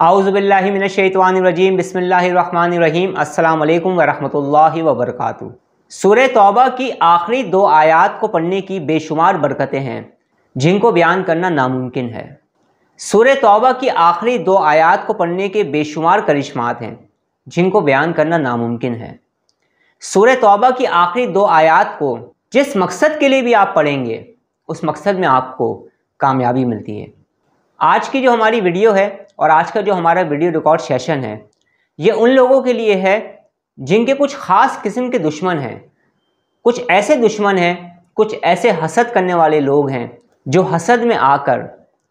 आउज़ुबिल्लाहि मिनश्शैतानिर्रजीम बिस्मिल्लाहिर्रहमानिर्रहीम अस्सलामु अलैकुम वरहमतुल्लाहि वबरकातुहू। सूरह तौबा की आखिरी दो आयात को पढ़ने की बेशुमार बरकतें हैं जिनको बयान करना नामुमकिन है। सूरह तौबा की आखिरी दो आयात को पढ़ने के बेशुमार करिश्मात हैं जिनको बयान करना नामुमकिन है। सूरह तौबा की आखिरी दो आयात को जिस मकसद के लिए भी आप पढ़ेंगे उस मकसद में आपको कामयाबी मिलती है। आज की जो हमारी वीडियो है और आज का जो हमारा वीडियो रिकॉर्ड सेशन है, ये उन लोगों के लिए है जिनके कुछ ख़ास किस्म के दुश्मन हैं। कुछ ऐसे दुश्मन हैं, कुछ ऐसे हसद करने वाले लोग हैं जो हसद में आकर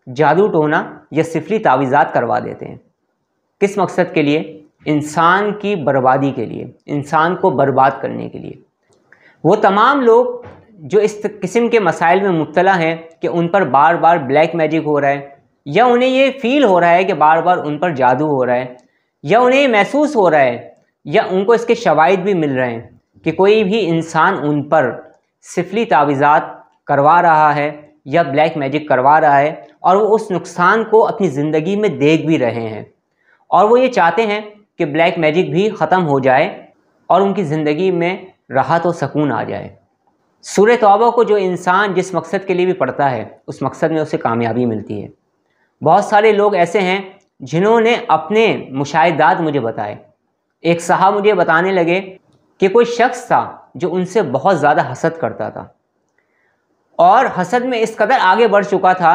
जादू टोना या सिफरी तावीज़ात करवा देते हैं। किस मकसद के लिए? इंसान की बर्बादी के लिए, इंसान को बर्बाद करने के लिए। वो तमाम लोग जो इस किस्म के मसाइल में मुब्तला हैं कि उन पर बार बार ब्लैक मैजिक हो रहा है, या उन्हें ये फ़ील हो रहा है कि बार बार उन पर जादू हो रहा है, या उन्हें ये महसूस हो रहा है, या उनको इसके शवाहिद भी मिल रहे हैं कि कोई भी इंसान उन पर सिफली तावीज़ात करवा रहा है या ब्लैक मैजिक करवा रहा है, और वो उस नुकसान को अपनी ज़िंदगी में देख भी रहे हैं, और वो ये चाहते हैं कि ब्लैक मैजिक भी ख़त्म हो जाए और उनकी ज़िंदगी में राहत और सुकून आ जाए। सूरह तौबा को जो इंसान जिस मकसद के लिए भी पढ़ता है उस मकसद में उसे कामयाबी मिलती है। बहुत सारे लोग ऐसे हैं जिन्होंने अपने मुशाहिदात मुझे बताए। एक साहब मुझे बताने लगे कि कोई शख्स था जो उनसे बहुत ज़्यादा हसद करता था, और हसद में इस कदर आगे बढ़ चुका था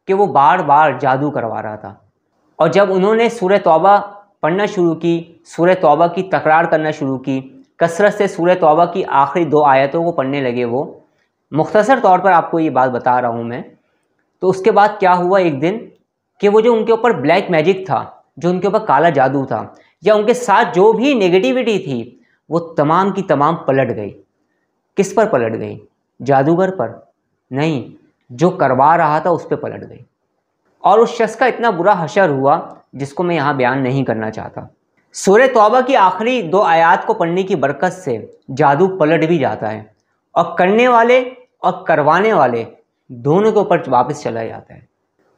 कि वो बार बार जादू करवा रहा था। और जब उन्होंने सूरह तौबा पढ़ना शुरू की, सूरह तौबा की तकरार करना शुरू की, कसरत से सूरह तौबा की आखिरी दो आयतों को पढ़ने लगे, वो मुख्तसर तौर पर आपको ये बात बता रहा हूँ मैं। तो उसके बाद क्या हुआ एक दिन कि वो जो उनके ऊपर ब्लैक मैजिक था, जो उनके ऊपर काला जादू था, या उनके साथ जो भी नेगेटिविटी थी, वो तमाम की तमाम पलट गई। किस पर पलट गई? जादूगर पर नहीं, जो करवा रहा था उस पर पलट गई। और उस शख्स का इतना बुरा हशर हुआ जिसको मैं यहाँ बयान नहीं करना चाहता। सूरह तौबा की आखिरी दो आयात को पढ़ने की बरकत से जादू पलट भी जाता है, और करने वाले और करवाने वाले दोनों के ऊपर वापस चला जाता है।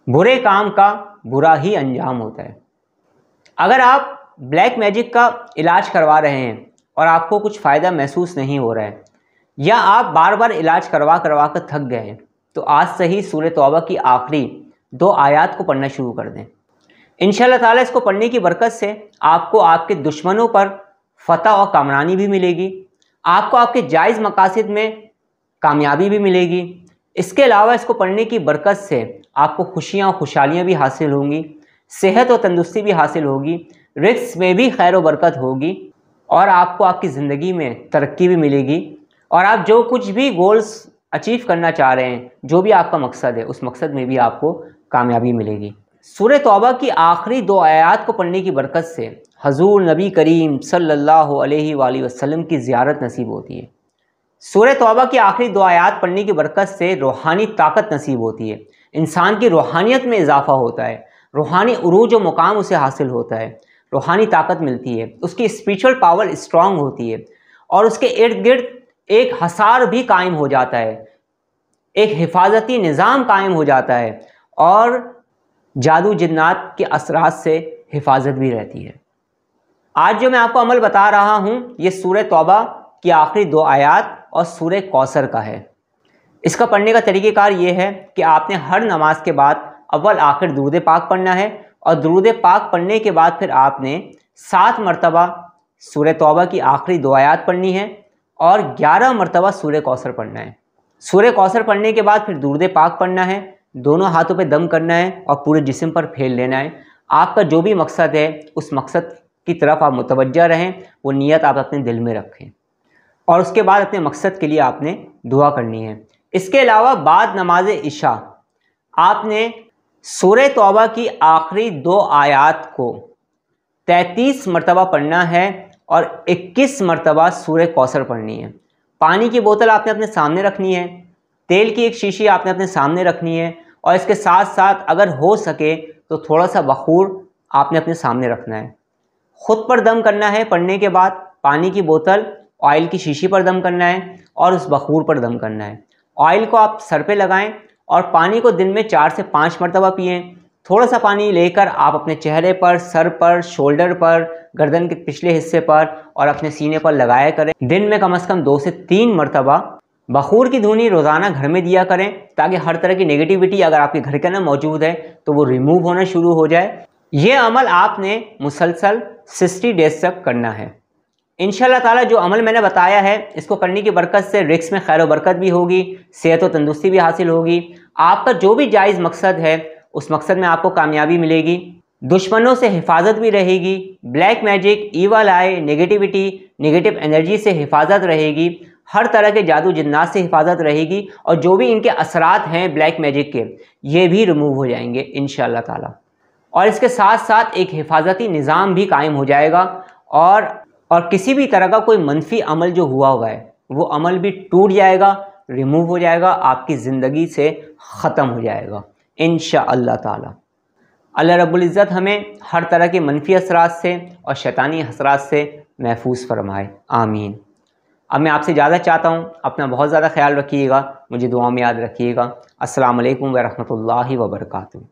बुरे काम का बुरा ही अंजाम होता है। अगर आप ब्लैक मैजिक का इलाज करवा रहे हैं और आपको कुछ फ़ायदा महसूस नहीं हो रहा है, या आप बार बार इलाज करवा कर थक गए हैं, तो आज से ही सूरह तौबा की आखिरी दो आयात को पढ़ना शुरू कर दें। इंशाअल्लाह ताला इसको पढ़ने की बरकत से आपको आपके दुश्मनों पर फ़तह और कामरानी भी मिलेगी, आपको आपके जायज़ मकासद में कामयाबी भी मिलेगी। इसके अलावा इसको पढ़ने की बरकत से आपको खुशियाँ और खुशहालियाँ भी हासिल होंगी, सेहत और तंदुरुस्ती भी हासिल होगी, रिज़्क़ में भी खैर व बरकत होगी, और आपको आपकी ज़िंदगी में तरक्की भी मिलेगी। और आप जो कुछ भी गोल्स अचीव करना चाह रहे हैं, जो भी आपका मकसद है, उस मकसद में भी आपको कामयाबी मिलेगी। सूरह तौबा की आखिरी दो आयात को पढ़ने की बरकत से हज़ूर नबी करीम सल्लल्लाहु अलैहि वसल्लम की ज़ियारत नसीब होती है। सूरह तौबा की आखिरी दो आयात पढ़ने की बरकत से रूहानी ताकत नसीब होती है। इंसान की रूहानियत में इजाफा होता है, रूहानी उरूज व मुकाम उसे हासिल होता है, रूहानी ताकत मिलती है, उसकी स्पिरिचुअल पावर स्ट्रांग होती है, और उसके इर्द गिर्द एक हसार भी कायम हो जाता है, एक हिफाजती निज़ाम कायम हो जाता है, और जादू जिन्नात के असरात से हिफाजत भी रहती है। आज जो मैं आपको अमल बता रहा हूँ, ये सूरह तौबा की आखिरी दो आयात और सूरह कौसर का है। इसका पढ़ने का तरीक़ेकार ये है कि आपने हर नमाज के बाद अव्वल आखिर दुरूद पाक पढ़ना है, और दुरूद पाक पढ़ने के बाद फिर आपने 7 मरतबा सूरह तौबा की आखिरी दो आयात पढ़नी है, और 11 मरतबा सूरह कौसर पढ़ना है। सूरह कौसर पढ़ने के बाद फिर दुरूद पाक पढ़ना है, दोनों हाथों पे दम करना है और पूरे जिस्म पर फैल लेना है। आपका जो भी मकसद है उस मकसद की तरफ आप मुतवज्जा रहें, वो नीयत आप अपने दिल में रखें, और उसके बाद अपने मकसद के लिए आपने दुआ करनी है। इसके अलावा बाद नमाज इशा आपने सूरह तौबा की आखिरी दो आयात को 33 मरतबा पढ़ना है, और 21 मरतबा सूरह कौसर पढ़नी है। पानी की बोतल आपने अपने सामने रखनी है, तेल की एक शीशी आपने अपने सामने रखनी है, और इसके साथ साथ अगर हो सके तो थोड़ा सा बखूर आपने अपने सामने रखना है। ख़ुद पर दम करना है पढ़ने के बाद, पानी की बोतल ऑयल की शीशी पर दम करना है, और उस बखूर पर दम करना है। ऑयल को आप सर पे लगाएं, और पानी को दिन में 4 से 5 मरतबा पिएँ, थोड़ा सा पानी लेकर आप अपने चेहरे पर, सर पर, शोल्डर पर, गर्दन के पिछले हिस्से पर और अपने सीने पर लगाया करें। दिन में कम से कम 2 से 3 मरतबा। बखूर की धुनी रोज़ाना घर में दिया करें ताकि हर तरह की नेगेटिविटी अगर आपके घर के अंदर मौजूद है तो वो रिमूव होना शुरू हो जाए। ये अमल आपने मुसलसल 60 डेज तक करना है। इंशाअल्लाह ताला जो अमल मैंने बताया है इसको करने की बरकत से रिस्क में खैर व बरकत भी होगी, सेहत व तंदुरुस्ती भी हासिल होगी। आपका जो भी जायज़ मकसद है उस मकसद में आपको कामयाबी मिलेगी, दुश्मनों से हिफाजत भी रहेगी, ब्लैक मैजिक, ईवल आई, नेगेटिविटी, नेगेटिव एनर्जी से हिफाजत रहेगी, हर तरह के जादू जिन्नात से हिफाजत रहेगी और जो भी इनके असरात हैं ब्लैक मैजिक के ये भी रिमूव हो जाएंगे इंशाअल्लाह ताला। और इसके साथ साथ एक हिफाजती निज़ाम भी कायम हो जाएगा और किसी भी तरह का कोई मनफी अमल जो हुआ है वो अमल भी टूट जाएगा, रिमूव हो जाएगा, आपकी ज़िंदगी से ख़त्म हो जाएगा इंशाअल्लाह ताला। अल्लाह रब्बुल इज़्ज़त हमें हर तरह के मनफी असरात से और शैतानी असरात से महफूज फरमाए, आमीन। अब मैं आपसे ज़्यादा चाहता हूँ अपना बहुत ज़्यादा ख्याल रखिएगा, मुझे दुआ में याद रखिएगा। अस्सलाम वालेकुम व रहमतुल्लाहि व बरकातुहू।